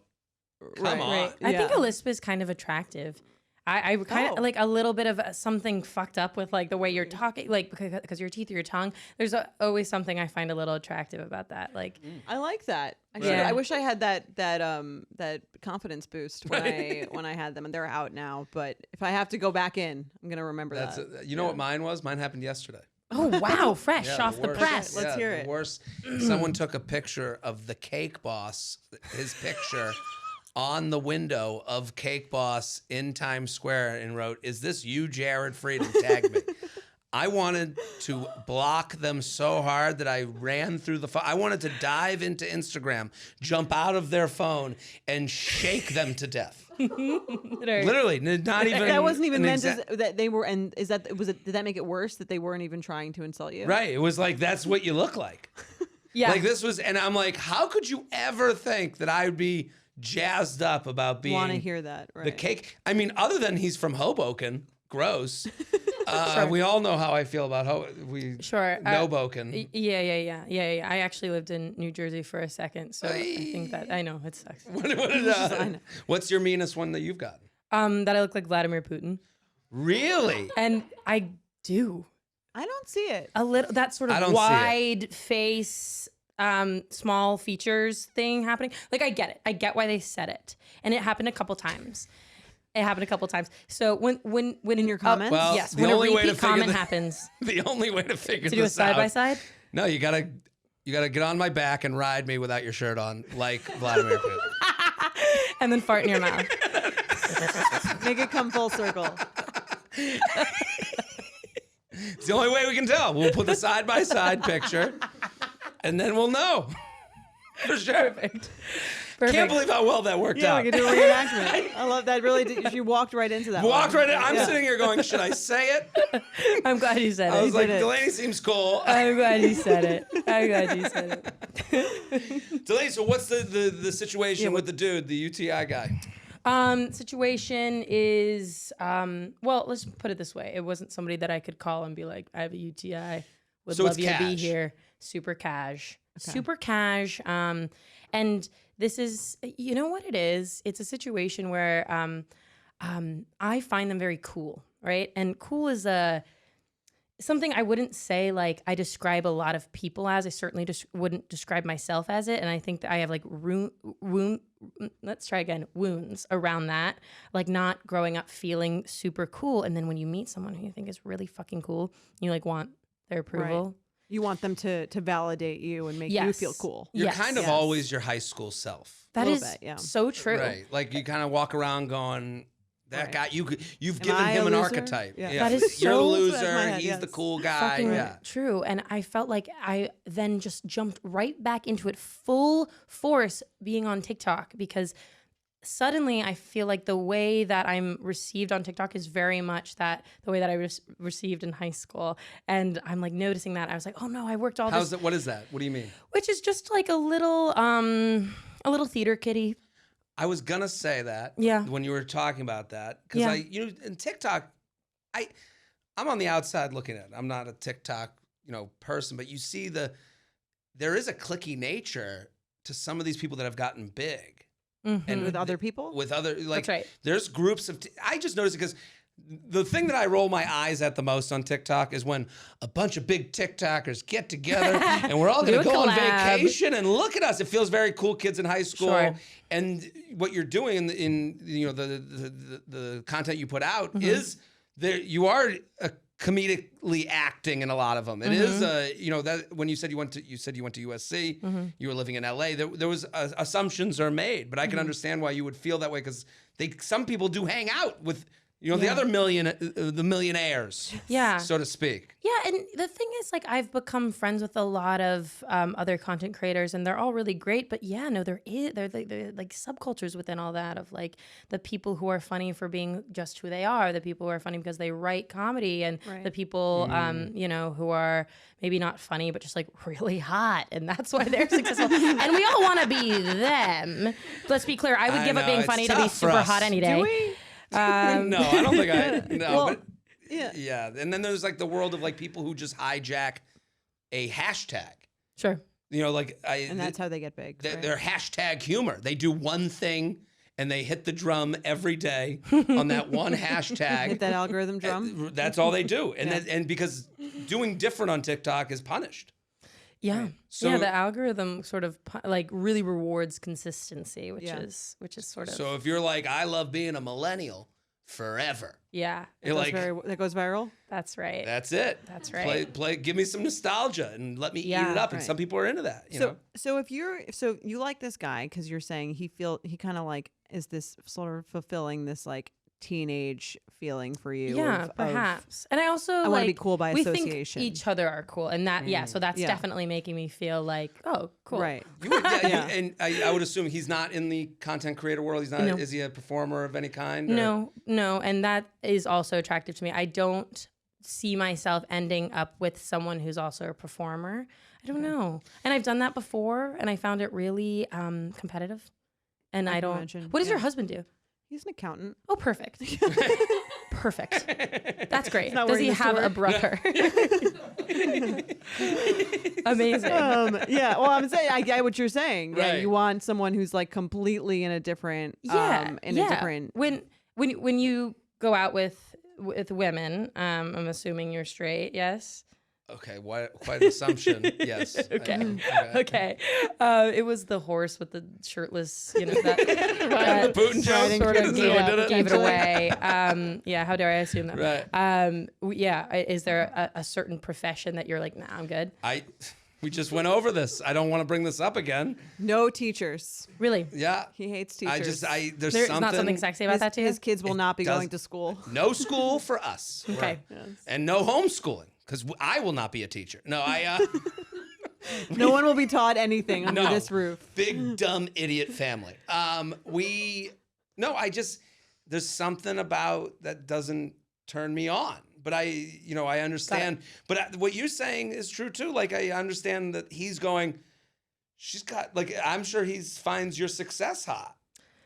Speaker 2: come on.
Speaker 3: Right. I think a lisp is kind of attractive. I kind of like a little bit of something fucked up with like the way you're talking, like because your teeth or your tongue. There's always something I find a little attractive about that. Like,
Speaker 1: I like that.
Speaker 3: Yeah.
Speaker 1: I wish I had that confidence boost when I had them, and they're out now. But if I have to go back in, I'm gonna remember that.
Speaker 2: You know what mine was? Mine happened yesterday.
Speaker 3: oh wow, fresh
Speaker 2: Yeah,
Speaker 3: off the
Speaker 2: worst.
Speaker 3: press.
Speaker 1: Let's hear it.
Speaker 2: The worst. Someone took a picture of the Cake Boss, his picture, on the window of Cake Boss in Times Square and wrote, "Is this you, Jared Fried?" and tagged me. I wanted to block them so hard that I ran through the phone. I wanted to dive into Instagram, jump out of their phone, and shake them to death. Literally, not even.
Speaker 1: That wasn't even meant
Speaker 2: that
Speaker 1: they were. And did that make it worse that they weren't even trying to insult you?
Speaker 2: Right. It was like, that's what you look like.
Speaker 3: Yeah.
Speaker 2: Like this was, and I'm like, how could you ever think that I would be jazzed up about being
Speaker 1: Want to hear that? Right.
Speaker 2: the cake? I mean, other than he's from Hoboken, gross. We all know how I feel about Hoboken.
Speaker 3: Yeah. I actually lived in New Jersey for a second, so I think that I know it sucks.
Speaker 2: What's your meanest one that you've gotten?
Speaker 3: That I look like Vladimir Putin,
Speaker 2: Really?
Speaker 3: and I do
Speaker 1: I don't see it.
Speaker 3: a little that sort
Speaker 2: I
Speaker 3: of
Speaker 2: don't see
Speaker 3: wide face, small features thing happening. Like I get it. I get why they said it, and it happened a couple times. So when
Speaker 1: In your comments?
Speaker 2: Well,
Speaker 3: yes,
Speaker 2: the
Speaker 3: when a
Speaker 2: only way to
Speaker 3: repeat
Speaker 2: figure
Speaker 3: comment
Speaker 2: the-
Speaker 3: happens,
Speaker 2: The only way to figure
Speaker 3: to do a
Speaker 2: this
Speaker 3: side by
Speaker 2: out.
Speaker 3: side.
Speaker 2: No, you gotta get on my back and ride me without your shirt on, like Vladimir Putin.
Speaker 3: And then fart in your mouth.
Speaker 1: Make it come full circle.
Speaker 2: It's the only way we can tell. We'll put the side by side picture, and then we'll know for sure.
Speaker 3: Perfect.
Speaker 2: Can't believe how well that worked
Speaker 1: Yeah,
Speaker 2: out.
Speaker 1: we could do a reenactment. I love that. Really, you walked right into that.
Speaker 2: Walked
Speaker 1: one.
Speaker 2: right in. I'm
Speaker 1: Yeah.
Speaker 2: sitting here going, should I say it?
Speaker 3: I'm glad you said
Speaker 2: I
Speaker 3: it.
Speaker 2: was like,
Speaker 1: did it.
Speaker 2: Delaney seems cool.
Speaker 3: I'm glad you said it.
Speaker 2: Delaney, so what's the situation with the dude, the UTI guy?
Speaker 3: Situation is, well, let's put it this way. It wasn't somebody that I could call and be like, I have a UTI. Would
Speaker 2: So
Speaker 3: love
Speaker 2: it's
Speaker 3: you to be
Speaker 2: cash.
Speaker 3: here. Super cash. Super cash. And this is, you know what it is? It's a situation where I find them very cool, right? And cool is something I wouldn't say like I describe a lot of people as. I certainly just wouldn't describe myself as it. And I think that I have like wounds around that. Like not growing up feeling super cool. And then when you meet someone who you think is really fucking cool, you like want their approval.
Speaker 1: Right. You want them to validate you and make you
Speaker 3: Yes.
Speaker 1: feel cool.
Speaker 2: You're
Speaker 3: Yes.
Speaker 2: kind of
Speaker 1: Yes.
Speaker 2: always your high school self.
Speaker 3: That
Speaker 1: Little
Speaker 3: is
Speaker 1: bit, yeah.
Speaker 3: so true.
Speaker 2: Right. Like you kind of walk around going, that
Speaker 1: Right.
Speaker 2: guy, you've
Speaker 1: Am
Speaker 2: given
Speaker 1: I
Speaker 2: him
Speaker 1: a
Speaker 2: an
Speaker 1: loser?
Speaker 2: archetype.
Speaker 1: Yeah.
Speaker 3: That is
Speaker 2: You're the
Speaker 3: so-
Speaker 2: loser.
Speaker 1: That's my head,
Speaker 2: He's
Speaker 1: yes.
Speaker 2: the cool guy.
Speaker 3: Fucking
Speaker 2: Yeah.
Speaker 3: true. And I felt like I then just jumped right back into it full force being on TikTok because suddenly I feel like the way that I'm received on TikTok is very much the way that I was received in high school. And I'm like noticing that. I was like, oh no, I worked all
Speaker 2: How's
Speaker 3: this.
Speaker 2: it? What is that? What do you mean?
Speaker 3: Which is just like a little theater kitty.
Speaker 2: I was gonna say that.
Speaker 3: Yeah.
Speaker 2: When you were talking about that, because
Speaker 3: Yeah.
Speaker 2: in TikTok, I'm on the outside looking at it. I'm not a TikTok, person, but you see there is a cliquey nature to some of these people that have gotten big.
Speaker 3: Mhm.
Speaker 1: With other people?
Speaker 2: With other, like,
Speaker 3: That's right.
Speaker 2: there's groups of, I just noticed it because the thing that I roll my eyes at the most on TikTok is when a bunch of big TikTokers get together and we're all going to go on vacation and look at us. It feels very cool, kids in high school. Sure. And what you're doing in you know the content you put out is there. You are comedically acting in a lot of them. It is you know, that when you said you went to USC, you were living in LA. There was assumptions are made, but I can understand why you would feel that way because some people do hang out with. You know, the other the millionaires, so to speak.
Speaker 3: Yeah, and the thing is, like, I've become friends with a lot of other content creators, and they're all really great. But yeah, no, they're like subcultures within all that of like the people who are funny for being just who they are, the people who are funny because they write comedy, and the people, you know, who are maybe not funny but just like really hot, and that's why they're successful. And we all want to be them. Let's be clear. I would give up being funny to be super hot any day.
Speaker 1: Do we?
Speaker 2: No, I don't think no, well, but yeah. And then there's like the world of like people who just hijack a hashtag.
Speaker 3: Sure.
Speaker 2: You know, like
Speaker 1: and that's how they get big.
Speaker 2: They're hashtag humor. They do one thing and they hit the drum every day on that one hashtag.
Speaker 1: Hit that algorithm drum.
Speaker 2: That's all they do, and and because doing different on TikTok is punished.
Speaker 3: Yeah. Right. So the algorithm sort of like really rewards consistency, which is sort of.
Speaker 2: So if you're like, I love being a millennial forever.
Speaker 3: Yeah.
Speaker 1: That goes viral.
Speaker 3: That's right.
Speaker 2: That's it.
Speaker 3: That's right.
Speaker 2: Give me some nostalgia and let me eat it up. And some people are into that. You know?
Speaker 1: So you like this guy because you're saying he kind of like is this sort of fulfilling this like teenage feeling for you.
Speaker 3: Yeah, perhaps. And I also
Speaker 1: I want to be cool by association.
Speaker 3: We think each other are cool, and that so that's definitely making me feel like, oh, cool.
Speaker 1: Right.
Speaker 2: And I would assume he's not in the content creator world. He's not. No. Is he a performer of any kind? Or?
Speaker 3: No, and that is also attractive to me. I don't see myself ending up with someone who's also a performer. I don't know. And I've done that before, and I found it really competitive. And I don't. Imagine. What does your husband do?
Speaker 1: He's an accountant.
Speaker 3: Oh, perfect. Perfect. That's great. Does he have a brother? Amazing.
Speaker 1: Yeah. Well, I'm saying I get what you're saying. Right. Yeah, you want someone who's like completely in a different. A different.
Speaker 3: When you go out with women, I'm assuming you're straight. Yes.
Speaker 2: Okay, quite an assumption. Yes.
Speaker 3: Okay. It was the horse with the shirtless, you know, that
Speaker 2: the Putin joke
Speaker 3: sort of gave it away. How dare I assume that? Right. Is there a certain profession that you're like, nah, I'm good?
Speaker 2: We just went over this. I don't want to bring this up again.
Speaker 1: No teachers.
Speaker 3: Really?
Speaker 2: Yeah.
Speaker 1: He hates teachers.
Speaker 3: There's not something sexy about that too?
Speaker 1: His kids will not be going to school.
Speaker 2: No school for us.
Speaker 3: Okay.
Speaker 1: Yes.
Speaker 2: And no homeschooling. Because I will not be a teacher. No,
Speaker 1: no one will be taught anything under this roof.
Speaker 2: Big, dumb, idiot family. There's something about that doesn't turn me on. But I understand. But what you're saying is true too. Like, I understand that he's going, she's got, like, I'm sure he finds your success hot.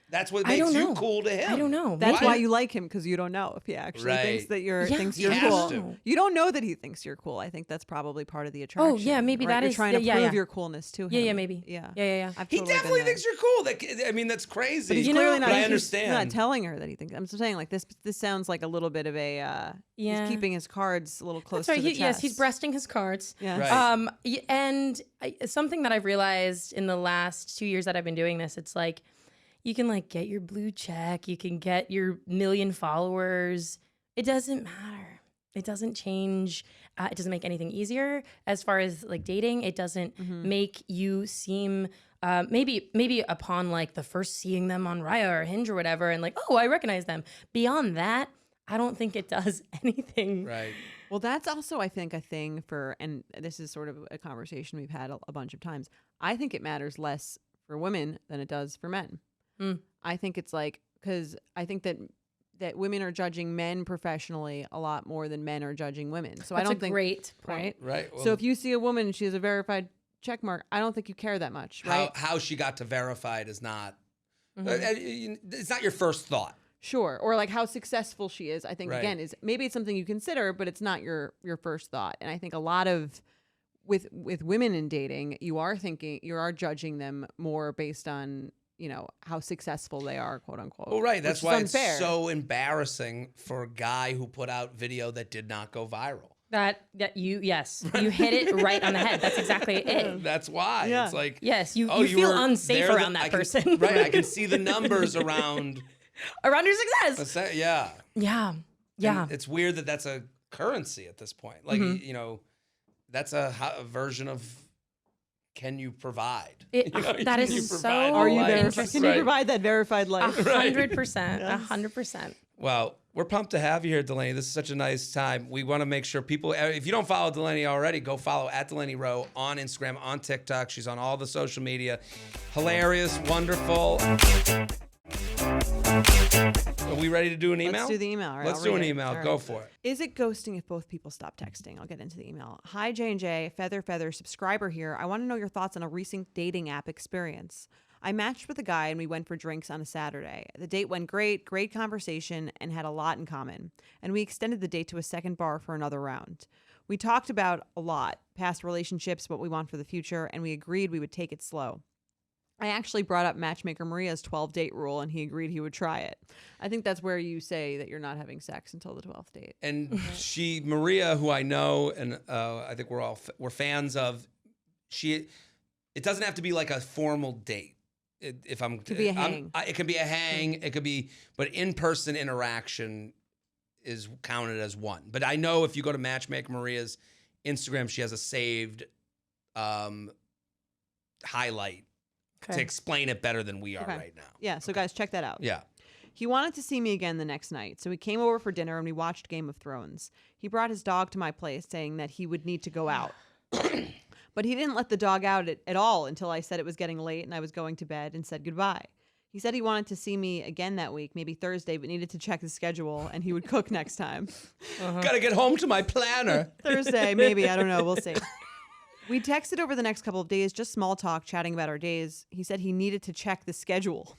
Speaker 2: That's what makes you cool to him.
Speaker 3: I don't know.
Speaker 1: That's why you like him, because you don't know if he actually thinks that thinks you're cool. You don't know that he thinks you're cool. I think that's probably part of the attraction.
Speaker 3: Oh yeah, maybe that is
Speaker 1: trying to prove your coolness to him.
Speaker 3: Yeah, maybe.
Speaker 1: Yeah.
Speaker 2: He definitely thinks you're cool. That's crazy.
Speaker 1: But he's clearly not.
Speaker 2: I understand.
Speaker 1: He's not telling her that he thinks. I'm saying like this sounds like a little bit of a. He's keeping his cards a little close to the chest.
Speaker 3: Yes, he's breasting his cards.
Speaker 1: Yeah.
Speaker 2: Right.
Speaker 3: And something that I've realized in the last 2 years that I've been doing this, it's like, you can like get your blue check, you can get your 1 million followers. It doesn't matter. It doesn't change. It doesn't make anything easier as far as like dating. It doesn't make you seem maybe upon like the first seeing them on Raya or Hinge or whatever, and like, oh, I recognize them. Beyond that, I don't think it does anything.
Speaker 2: Right.
Speaker 1: Well, that's also, I think, a thing for, and this is sort of a conversation we've had a bunch of times. I think it matters less for women than it does for men. I think it's like, because I think that women are judging men professionally a lot more than men are judging women. So I don't think
Speaker 3: great point.
Speaker 2: Right. Well,
Speaker 1: so if you see a woman, she has a verified check mark, I don't think you care that much. Right.
Speaker 2: How she got to verified is not. It's not your first thought.
Speaker 1: Sure. Or like how successful she is. I think again is maybe it's something you consider, but it's not your first thought. And I think a lot of with women in dating, you are judging them more based on how successful they are, quote unquote.
Speaker 2: Well, right. That's why it's
Speaker 1: unfair.
Speaker 2: so embarrassing for a guy who put out video that did not go viral.
Speaker 3: You hit it right on the head. That's exactly it.
Speaker 2: That's why.
Speaker 1: Yeah.
Speaker 2: It's like,
Speaker 3: yes, you feel unsafe around that person.
Speaker 2: Right. I can see the numbers around
Speaker 3: your success.
Speaker 2: Yeah.
Speaker 3: Yeah. Yeah.
Speaker 2: And it's weird that that's a currency at this point. Like, that's a version of, can you provide?
Speaker 3: That is so
Speaker 1: Are you there?
Speaker 3: interesting.
Speaker 1: Can you provide that verified life?
Speaker 3: 100%. 100%.
Speaker 2: Well, we're pumped to have you here, Delaney. This is such a nice time. We want to make sure people, if you don't follow Delaney already, go follow @Delaney Rowe on Instagram, on TikTok. She's on all the social media. Hilarious, wonderful. Are we ready to do an email?
Speaker 1: Let's do the email. All right,
Speaker 2: Let's do an email. Go for it.
Speaker 1: Is it ghosting if both people stop texting? I'll get into the email. Hi, J&J, Feather subscriber here. I want to know your thoughts on a recent dating app experience. I matched with a guy and we went for drinks on a Saturday. The date went great conversation, and had a lot in common. And we extended the date to a second bar for another round. We talked about a lot, past relationships, what we want for the future, and we agreed we would take it slow. I actually brought up Matchmaker Maria's 12-date rule, and he agreed he would try it. I think that's where you say that you're not having sex until the 12th date.
Speaker 2: And Maria, who I know, and I think we're fans of, it doesn't have to be like a formal date. It could be a hang. It can be a hang. It could be, but in-person interaction is counted as one. But I know if you go to Matchmaker Maria's Instagram, she has a saved highlight to explain it better than we are right now.
Speaker 1: Yeah, so guys, check that out.
Speaker 2: Yeah.
Speaker 1: He wanted to see me again the next night, so he came over for dinner and we watched Game of Thrones. He brought his dog to my place, saying that he would need to go out. But he didn't let the dog out at all until I said it was getting late and I was going to bed, and said goodbye. He said he wanted to see me again that week, maybe Thursday, but needed to check his schedule and he would cook next time.
Speaker 2: Gotta get home to my planner.
Speaker 1: Thursday, maybe. I don't know. We'll see. We texted over the next couple of days, just small talk, chatting about our days. He said he needed to check the schedule.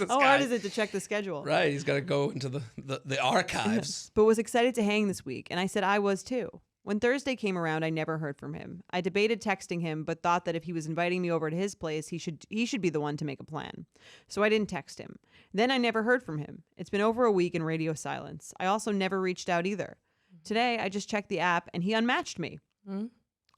Speaker 1: How hard is it to check the schedule?
Speaker 2: Right. He's got to go into the archives.
Speaker 1: But was excited to hang this week, and I said I was too. When Thursday came around, I never heard from him. I debated texting him, but thought that if he was inviting me over to his place, he should be the one to make a plan. So I didn't text him. Then I never heard from him. It's been over a week in radio silence. I also never reached out either. Today, I just checked the app, and he unmatched me. Mm-hmm.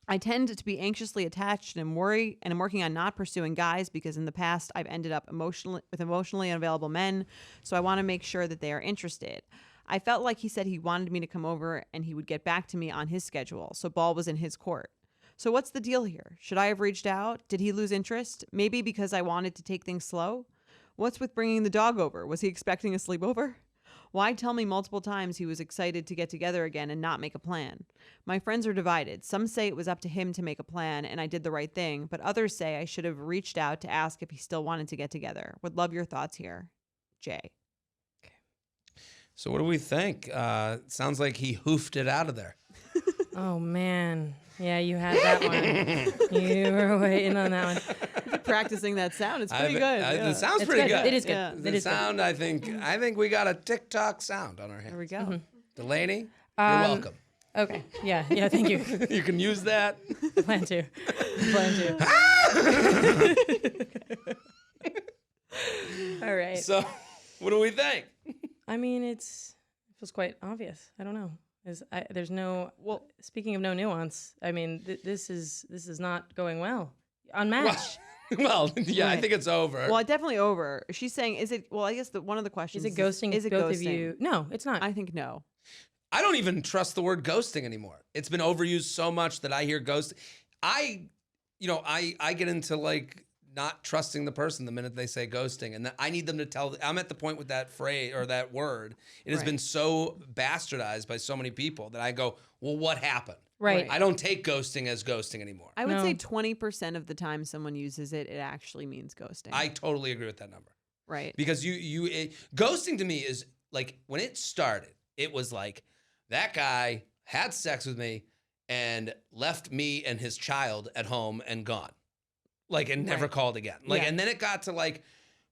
Speaker 1: I tend to be anxiously attached and I'm working on not pursuing guys because in the past I've ended up with emotionally unavailable men, so I want to make sure that they are interested. I felt like he said he wanted me to come over and he would get back to me on his schedule, so ball was in his court. So what's the deal here? Should I have reached out? Did he lose interest? Maybe because I wanted to take things slow? What's with bringing the dog over? Was he expecting a sleepover? Why tell me multiple times he was excited to get together again and not make a plan? My friends are divided. Some say it was up to him to make a plan and I did the right thing, but others say I should have reached out to ask if he still wanted to get together. Would love your thoughts here. Jay.
Speaker 2: Okay. So what do we think? Sounds like he hoofed it out of there.
Speaker 3: Oh, man. Yeah, you had that one. You were waiting on that one.
Speaker 1: Practicing that sound. It's pretty good.
Speaker 2: It sounds pretty good.
Speaker 3: It is good.
Speaker 1: Yeah.
Speaker 3: It is
Speaker 2: sound,
Speaker 3: good.
Speaker 2: I think we got a TikTok sound on our hands.
Speaker 1: There we go.
Speaker 3: Mm-hmm.
Speaker 2: Delaney, you're welcome.
Speaker 3: Okay. Yeah, thank you.
Speaker 2: You can use that.
Speaker 3: Plan to. All right.
Speaker 2: So, what do we think?
Speaker 3: I mean, it feels quite obvious. I don't know. There's no. Well, speaking of no nuance, I mean, this is not going well. Unmatched.
Speaker 2: Well, yeah, right. I think it's over.
Speaker 1: Well, definitely over. She's saying, is it? Well, I guess one of the questions
Speaker 3: is it ghosting?
Speaker 1: Is it
Speaker 3: both
Speaker 1: ghosting?
Speaker 3: Of you? No, it's not.
Speaker 1: I think no.
Speaker 2: I don't even trust the word ghosting anymore. It's been overused so much that I hear ghosting. I get into like not trusting the person the minute they say ghosting, and I need them to tell. I'm at the point with that phrase or that word. It has been so bastardized by so many people that I go, well, what happened?
Speaker 3: Right.
Speaker 2: I don't take ghosting as ghosting anymore.
Speaker 1: I would say 20% of the time someone uses it, it actually means ghosting.
Speaker 2: I totally agree with that number.
Speaker 1: Right.
Speaker 2: Because ghosting to me is like when it started, it was like that guy had sex with me and left me and his child at home and gone. Like, and never called again. Like, and then it got to like,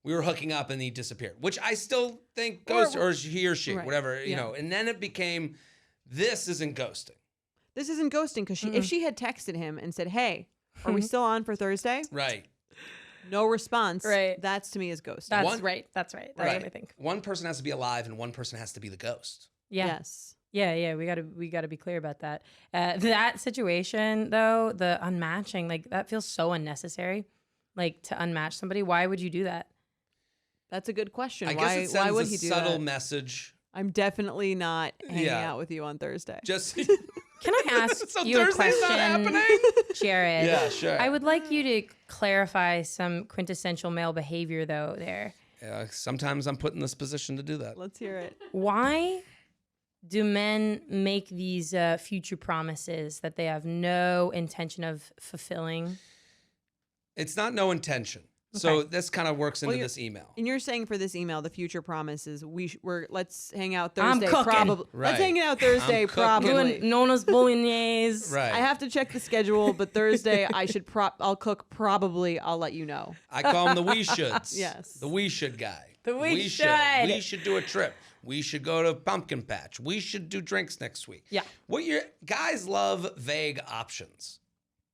Speaker 2: we were hooking up and he disappeared, which I still think ghost or he or she, whatever, you know. And then it became, this isn't ghosting.
Speaker 1: This isn't ghosting because if she had texted him and said, hey, are we still on for Thursday?
Speaker 2: Right.
Speaker 1: no response.
Speaker 3: Right.
Speaker 1: That's to me is ghosting.
Speaker 3: That's right. That's what I think.
Speaker 2: One person has to be alive and one person has to be the ghost.
Speaker 3: Yeah.
Speaker 1: Yes.
Speaker 3: Yeah. We gotta be clear about that. That situation though, the unmatching, like that feels so unnecessary. Like to unmatch somebody, why would you do that?
Speaker 1: That's a good question.
Speaker 2: I guess it
Speaker 1: why would
Speaker 2: sends
Speaker 1: he
Speaker 2: a
Speaker 1: do
Speaker 2: subtle
Speaker 1: that?
Speaker 2: message.
Speaker 1: I'm definitely not hanging out with you on Thursday.
Speaker 2: Just
Speaker 3: Can I ask
Speaker 2: so
Speaker 3: you a
Speaker 2: Thursday's
Speaker 3: question,
Speaker 2: not happening?
Speaker 3: Jared?
Speaker 2: Yeah, sure.
Speaker 3: I would like you to clarify some quintessential male behavior though there.
Speaker 2: Yeah, sometimes I'm put in this position to do that.
Speaker 1: Let's hear it.
Speaker 3: Why do men make these future promises that they have no intention of fulfilling?
Speaker 2: It's not no intention. So this kind of works into this email.
Speaker 1: And you're saying for this email, the future promise is let's hang out
Speaker 3: I'm
Speaker 1: Thursday.
Speaker 3: cooking.
Speaker 1: Probably.
Speaker 2: Right.
Speaker 1: Let's hang out Thursday.
Speaker 2: I'm cooking.
Speaker 1: Probably.
Speaker 3: Doing Nona's bolognese.
Speaker 2: Right.
Speaker 1: I have to check the schedule, but Thursday I'll cook. Probably. I'll let you know.
Speaker 2: I call him the we shoulds.
Speaker 1: Yes.
Speaker 2: The we should guy.
Speaker 3: The we should.
Speaker 2: We should do a trip. We should go to Pumpkin Patch. We should do drinks next week.
Speaker 3: Yeah.
Speaker 2: What your guys love vague options.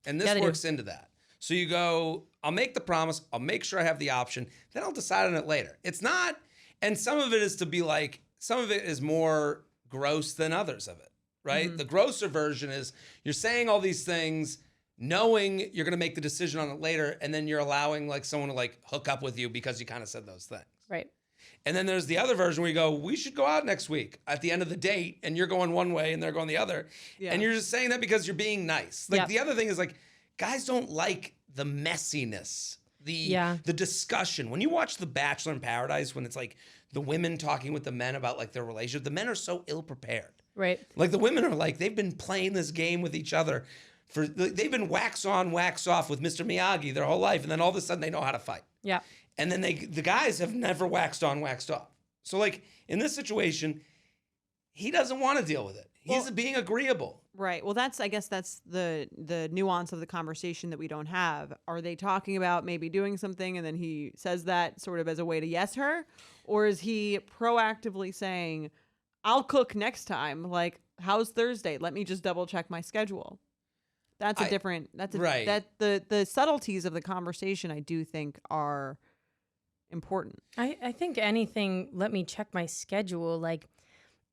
Speaker 2: And this
Speaker 3: Yeah, they
Speaker 2: works into that. So you go, I'll make the promise, I'll make sure I have the option, then I'll decide on it later. It's not, and some of it is to be like, some of it is more gross than others of it, right?
Speaker 1: Mm-hmm.
Speaker 2: The grosser version is you're saying all these things, knowing you're going to make the decision on it later, and then you're allowing like someone to like hook up with you because you kind of said those things.
Speaker 3: Right.
Speaker 2: And then there's the other version where you go, we should go out next week at the end of the date, and you're going one way and they're going the other.
Speaker 1: Yeah.
Speaker 2: And you're just saying that because you're being nice. Like
Speaker 3: Yep.
Speaker 2: the other thing is like, guys don't like the messiness, the discussion. When you watch The Bachelor in Paradise, when it's like the women talking with the men about like their relationship, the men are so ill prepared.
Speaker 3: Right.
Speaker 2: Like the women are like, they've been playing this game with each other they've been wax on, wax off with Mr. Miyagi their whole life, and then all of a sudden they know how to fight.
Speaker 3: Yeah.
Speaker 2: And then the guys have never waxed on, waxed off. So like in this situation, he doesn't want to deal with it. He's being agreeable.
Speaker 1: Right. Well, I guess that's the nuance of the conversation that we don't have. Are they talking about maybe doing something and then he says that sort of as a way to yes her? Or is he proactively saying, I'll cook next time. Like, how's Thursday? Let me just double check my schedule. That's right. That the subtleties of the conversation I do think are important.
Speaker 3: I think anything, let me check my schedule. Like,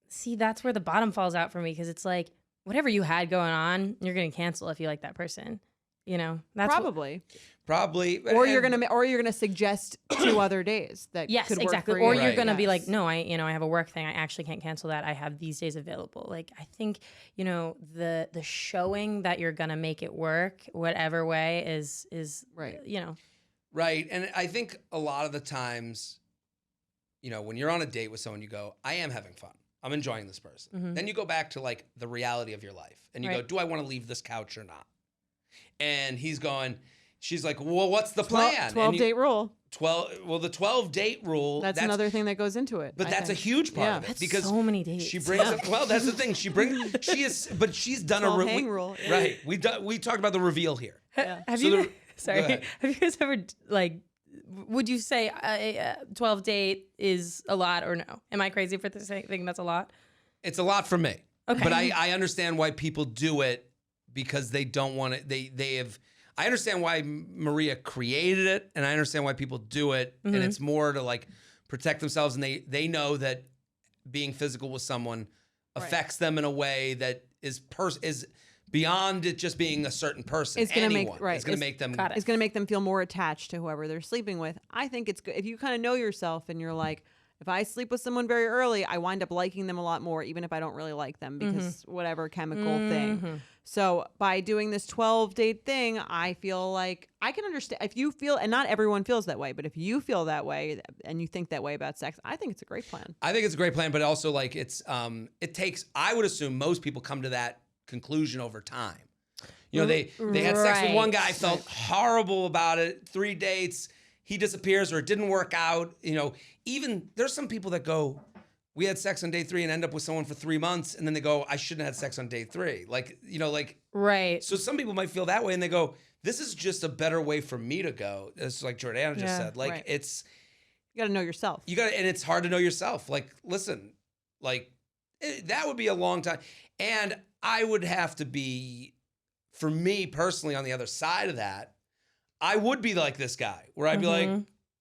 Speaker 3: see, that's where the bottom falls out for me, because it's like, whatever you had going on, you're going to cancel if you like that person. You know, that's
Speaker 1: probably.
Speaker 2: Or
Speaker 1: you're gonna suggest 2 other days that
Speaker 3: yes,
Speaker 1: could work
Speaker 3: exactly.
Speaker 1: for you.
Speaker 3: Or you're gonna be
Speaker 1: Yes.
Speaker 3: like, no, I have a work thing. I actually can't cancel that. I have these days available. Like, I think, the showing that you're gonna make it work, whatever way, is
Speaker 1: right.
Speaker 2: Right. And I think a lot of the times, when you're on a date with someone, you go, I am having fun. I'm enjoying this person.
Speaker 3: Mm-hmm.
Speaker 2: Then you go back to like the reality of your life and you go, do I want to leave this couch or not? And she's like, well, what's the plan?
Speaker 1: 12 date rule.
Speaker 2: The 12 date rule.
Speaker 1: That's another thing that goes into it.
Speaker 2: But that's a huge part of it,
Speaker 3: That's
Speaker 2: because
Speaker 3: so many dates.
Speaker 2: she brings up, well, that's the thing. She's done a
Speaker 1: hang rule. Yeah.
Speaker 2: Right. We talked about the reveal here.
Speaker 1: Yeah.
Speaker 3: Have
Speaker 2: So
Speaker 3: you?
Speaker 2: Go ahead.
Speaker 3: Have you guys ever would you say 12 date is a lot or no? Am I crazy for thinking that's a lot?
Speaker 2: It's a lot for me.
Speaker 3: Okay.
Speaker 2: But I understand why people do it, because they don't want it. I understand why Maria created it, and I understand why people do it.
Speaker 3: Mm-hmm.
Speaker 2: And it's more to like protect themselves, and they know that being physical with someone affects them in a way that is beyond it just being a certain person.
Speaker 1: It's going to make
Speaker 2: It's going to make them.
Speaker 1: It's going to make them feel more attached to whoever they're sleeping with. I think it's good if you kind of know yourself and you're like, if I sleep with someone very early, I wind up liking them a lot more, even if I don't really like them, because whatever chemical thing. So by doing this 12 date thing, I feel like I can understand if you feel, and not everyone feels that way, but if you feel that way and you think that way about sex, I think it's a great plan.
Speaker 2: I think it's a great plan, but also like I would assume most people come to that conclusion over time. They had sex with one guy, felt horrible about it, 3 dates, he disappears or it didn't work out. Even there's some people that go, we had sex on day 3 and end up with someone for 3 months, and then they go, I shouldn't have had sex on day 3.
Speaker 3: Right.
Speaker 2: So some people might feel that way and they go, this is just a better way for me to go. It's like Jordana just said. Like,
Speaker 1: right.
Speaker 2: it's...
Speaker 1: You got to know yourself.
Speaker 2: And it's hard to know yourself. Like, listen, that would be a long time. And I would have to be, for me personally, on the other side of that, I would be like this guy where I'd be like,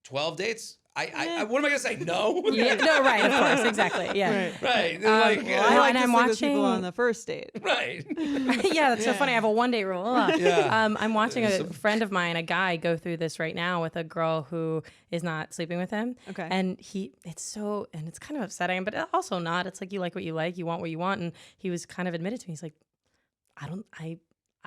Speaker 2: 12 dates? What am I going to say? No?
Speaker 3: Yeah, no, right, of course, exactly. Yeah.
Speaker 2: Right.
Speaker 1: I like
Speaker 3: and
Speaker 1: to
Speaker 3: I'm
Speaker 1: sleep with people
Speaker 3: watching
Speaker 1: on the first date.
Speaker 2: Right.
Speaker 3: Yeah, that's so funny. I have a 1-date rule.
Speaker 2: Yeah.
Speaker 3: I'm watching a friend of mine, a guy, go through this right now with a girl who is not sleeping with him.
Speaker 1: Okay.
Speaker 3: And it's kind of upsetting, but also not. It's like you like what you like, you want what you want. And he was kind of admitted to me. He's like,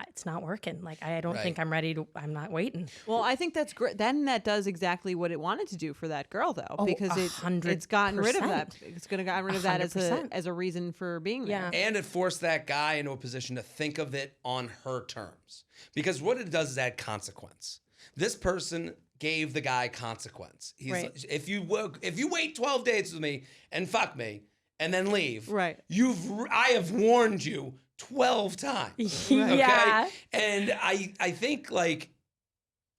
Speaker 3: it's not working. Like, I don't think I'm ready to, I'm not waiting.
Speaker 1: Well, I think that's great. Then that does exactly what it wanted to do for that girl, though, because it's gotten rid of that. It's going to get rid of that as a reason for being there.
Speaker 3: Yeah.
Speaker 2: And it forced that guy into a position to think of it on her terms. Because what it does is add consequence. This person gave the guy consequence. He's like, if you wait 12 dates with me and fuck me and then leave, I have warned you 12 times. Okay?
Speaker 3: Yeah.
Speaker 2: And I think like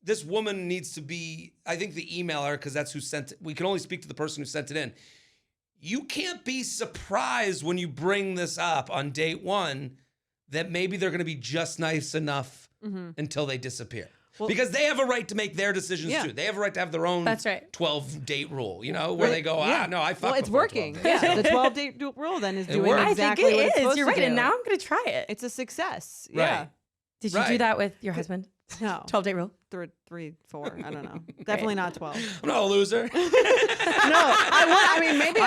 Speaker 2: this woman needs to be, I think the emailer, because that's who sent it. We can only speak to the person who sent it in. You can't be surprised when you bring this up on date 1 that maybe they're going to be just nice enough until they disappear. Well, because they have a right to make their decisions too. They have a right to have their own 12-date rule, where they go, no, I fuck.
Speaker 1: Well, it's working. Yeah, the 12-date rule then is doing exactly
Speaker 3: what
Speaker 1: it's supposed
Speaker 3: You're
Speaker 1: to
Speaker 3: right,
Speaker 1: do.
Speaker 3: and now I'm going to try it.
Speaker 1: It's a success.
Speaker 2: Right.
Speaker 1: Yeah.
Speaker 3: Did you do that with your husband?
Speaker 1: No.
Speaker 3: 12-date rule?
Speaker 1: 3, 4. I don't know. Definitely not 12.
Speaker 2: I'm not a loser.
Speaker 1: No, I mean, maybe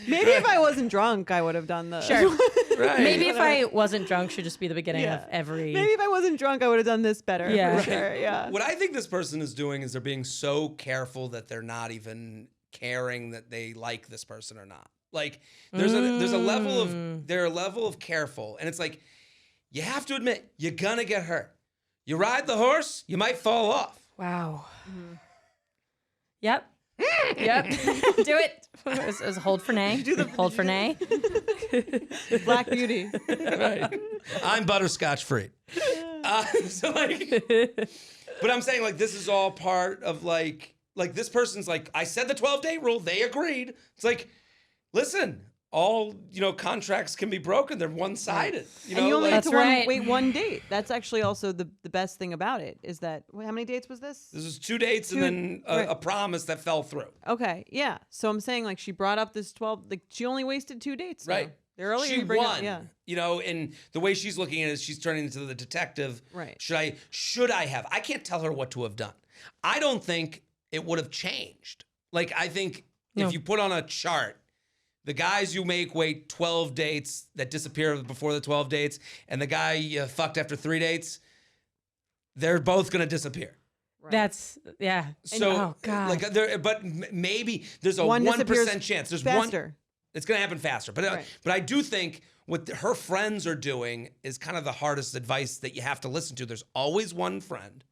Speaker 1: Maybe if I wasn't drunk, I would have done the.
Speaker 3: Sure.
Speaker 2: Right.
Speaker 3: Maybe if I wasn't drunk, should just be the beginning of every.
Speaker 1: Maybe if I wasn't drunk, I would have done this better.
Speaker 3: Yeah.
Speaker 1: For sure. Yeah.
Speaker 2: What I think this person is doing is they're being so careful that they're not even caring that they like this person or not. Like there's a level of careful, and it's like you have to admit you're gonna get hurt. You ride the horse, you might fall off.
Speaker 3: Wow. Mm-hmm. Yep. Yep. Do it. It was hold for nay. Hold for nay.
Speaker 1: Black Beauty.
Speaker 2: Right. I'm butterscotch free. But I'm saying like this is all part of like this person's like, I said the 12-date rule. They agreed. It's like, listen, all contracts can be broken. They're one-sided.
Speaker 1: And you only have to
Speaker 3: right.
Speaker 1: wait 1 date. That's actually also the best thing about it is that how many dates was this?
Speaker 2: This was 2 dates and then a promise that fell through.
Speaker 1: Okay, yeah. So I'm saying like she brought up this 12. Like she only wasted 2 dates.
Speaker 2: Right.
Speaker 1: Earlier
Speaker 2: she won. And the way she's looking at it is she's turning into the detective.
Speaker 1: Right.
Speaker 2: Should I have? I can't tell her what to have done. I don't think it would have changed. Like I think if you put on a chart. The guys you make wait 12 dates that disappear before the 12 dates, and the guy you fucked after 3 dates, they're both going to disappear.
Speaker 3: Right. That's, yeah.
Speaker 2: So,
Speaker 3: oh, God.
Speaker 2: But maybe there's a 1% chance. There's
Speaker 1: faster.
Speaker 2: It's going to happen faster. But I do think what her friends are doing is kind of the hardest advice that you have to listen to. There's always one friend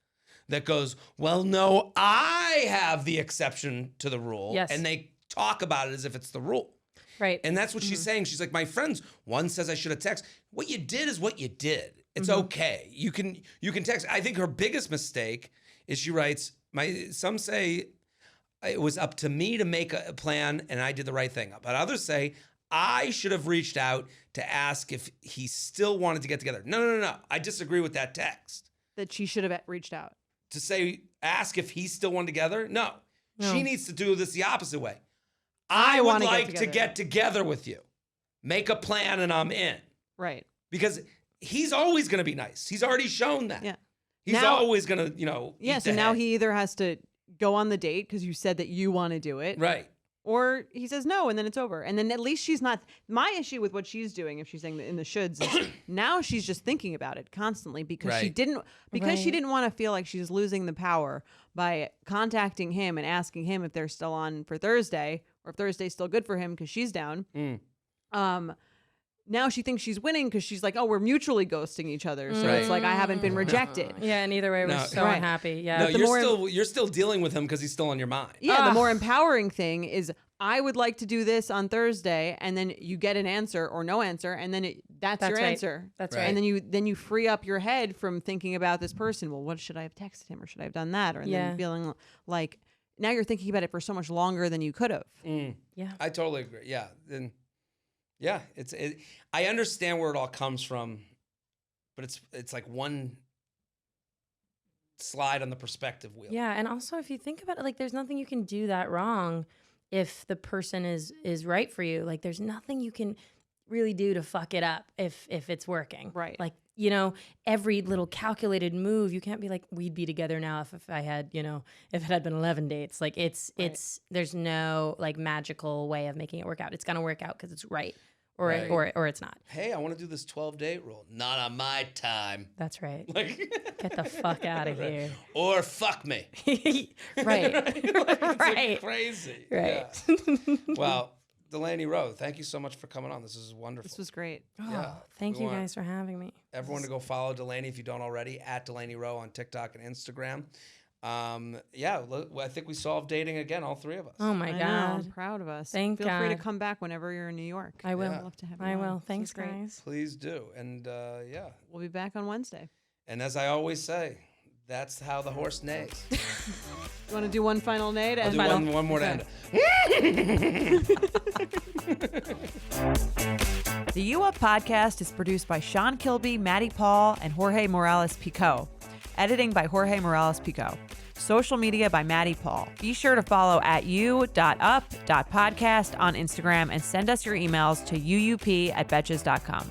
Speaker 2: that goes, well, no, I have the exception to the rule.
Speaker 3: Yes.
Speaker 2: And they talk about it as if it's the rule.
Speaker 3: Right.
Speaker 2: And that's what she's saying. She's like, my friends, one says I should have texted. What you did is what you did. It's okay. You can text. I think her biggest mistake is she writes, some say it was up to me to make a plan and I did the right thing. But others say I should have reached out to ask if he still wanted to get together. No. I disagree with that text.
Speaker 1: That she should have reached out.
Speaker 2: To say, ask if he still wanted together? No. She needs to do this the opposite way. I would like to get together with you. Make a plan and I'm in.
Speaker 1: Right.
Speaker 2: Because he's always going to be nice. He's already shown that.
Speaker 1: Yeah.
Speaker 2: He's always going to,
Speaker 1: Yeah, so now he either has to go on the date because you said that you want to do it.
Speaker 2: Right.
Speaker 1: Or he says no and then it's over. And then at least she's not. My issue with what she's doing, if she's saying in the shoulds, is now she's just thinking about it constantly because she didn't want to feel like she's losing the power by contacting him and asking him if they're still on for Thursday or if Thursday's still good for him because she's down. Now she thinks she's winning because she's like, oh, we're mutually ghosting each other. So it's like I haven't been rejected.
Speaker 3: Yeah, and either way, we're so unhappy. Yeah.
Speaker 2: No, you're still dealing with him because he's still on your mind.
Speaker 1: Yeah, the more empowering thing is I would like to do this on Thursday, and then you get an answer or no answer, and then that's your answer.
Speaker 3: That's right.
Speaker 1: And then you free up your head from thinking about this person. Well, what should I have texted him or should I have done that? Or then feeling like now you're thinking about it for so much longer than you could have.
Speaker 3: Yeah,
Speaker 2: I totally agree. Yeah, then. Yeah, I understand where it all comes from, but it's like one slide on the perspective wheel.
Speaker 3: Yeah, and also if you think about it, like there's nothing you can do that wrong if the person is right for you. Like there's nothing you can really do to fuck it up if it's working.
Speaker 1: Right.
Speaker 3: Like, you know, every little calculated move, you can't be like, we'd be together now if I had, you know, if it had been 11 dates. Like it's there's no like magical way of making it work out. It's gonna work out because it's right. Or it's not.
Speaker 2: Hey, I want to do this 12-date rule. Not on my time.
Speaker 3: That's right.
Speaker 2: Like,
Speaker 3: get the fuck out of here.
Speaker 2: Or fuck me.
Speaker 3: Right.
Speaker 2: It's
Speaker 3: right.
Speaker 2: Crazy.
Speaker 3: Right.
Speaker 2: Yeah. Well, Delaney Rowe, thank you so much for coming on. This is wonderful.
Speaker 1: This was great.
Speaker 3: Oh, thank you guys for having me.
Speaker 2: Everyone to go follow Delaney if you don't already, at Delaney Rowe on TikTok and Instagram. I think we solved dating again, all three of us.
Speaker 3: Oh my God.
Speaker 1: I'm proud of us.
Speaker 3: Feel
Speaker 1: free to come back whenever you're in New York.
Speaker 3: I will.
Speaker 1: I'd love to have you
Speaker 3: I
Speaker 1: on.
Speaker 3: will. Thanks,
Speaker 1: great.
Speaker 3: guys.
Speaker 2: Please do. And
Speaker 1: We'll be back on Wednesday.
Speaker 2: And as I always say, that's how the horse neighs.
Speaker 1: You want to do one final neigh?
Speaker 2: I'll do one more to end.
Speaker 1: The U Up podcast is produced by Sean Kilby, Maddie Paul, and Jorge Morales-Pico. Editing by Jorge Morales-Pico. Social media by Maddie Paul. Be sure to follow at u.up.podcast on Instagram and send us your emails to uup@betches.com.